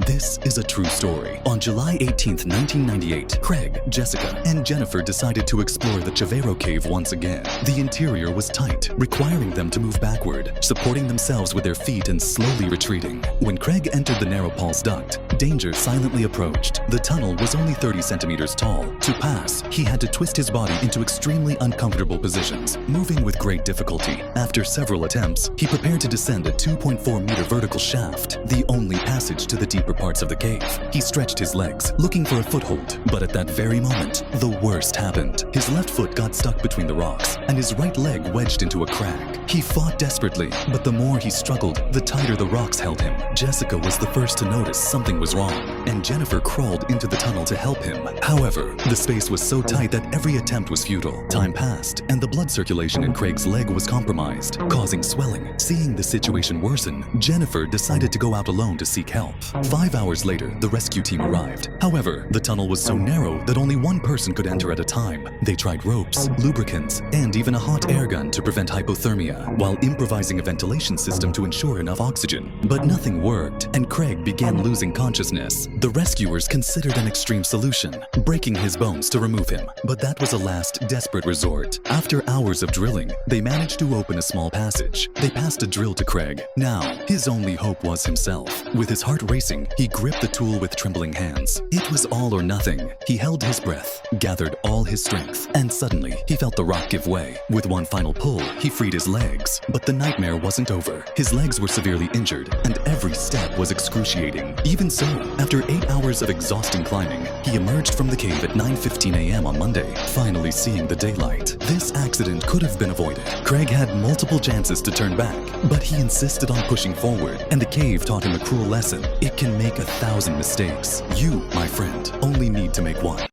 This is a true story. On July 18, 1998, Craig, Jessica, and Jennifer decided to explore the Chavero Cave once again. The interior was tight, requiring them to move backward, supporting themselves with their feet and slowly retreating. When Craig entered the narrow Paul's duct, danger silently approached. The tunnel was only 30 centimeters tall. To pass, he had to twist his body into extremely uncomfortable positions, moving with great difficulty. After several attempts, he prepared to descend a 2.4-meter vertical shaft, the only passage to the deeper parts of the cave. He stretched his legs, looking for a foothold, but at that very moment, the worst happened. His left foot got stuck between the rocks, and his right leg wedged into a crack. He fought desperately, but the more he struggled, the tighter the rocks held him. Jessica was the first to notice something was wrong, and Jennifer crawled into the tunnel to help him. However, the space was so tight that every attempt was futile. Time passed, and the blood circulation in Craig's leg was compromised, causing swelling. Seeing the situation worsen, Jennifer decided to go out alone to seek help. 5 hours later, the rescue team arrived. However, the tunnel was so narrow that only one person could enter at a time. They tried ropes, lubricants, and even a hot air gun to prevent hypothermia, while improvising a ventilation system to ensure enough oxygen. But nothing worked, and Craig began losing consciousness. The rescuers considered an extreme solution, breaking his bones to remove him. But that was a last, desperate resort. After hours of drilling, they managed to open a small passage. They passed a drill to Craig. Now, his only hope was himself. With his heart racing, he gripped the tool with trembling hands. It was all or nothing. He held his breath, gathered all his strength, and suddenly, he felt the rock give way. With one final pull, he freed his legs. But the nightmare wasn't over. His legs were severely injured, and every step was excruciating. Even so, after 8 hours of exhausting climbing, he emerged from the cave at 9:15 a.m. on Monday, finally seeing the daylight. This accident could have been avoided. Craig had multiple chances to turn back, but he insisted on pushing forward, and the cave taught him a cruel lesson. It can make 1,000 mistakes. You, my friend, only need to make one.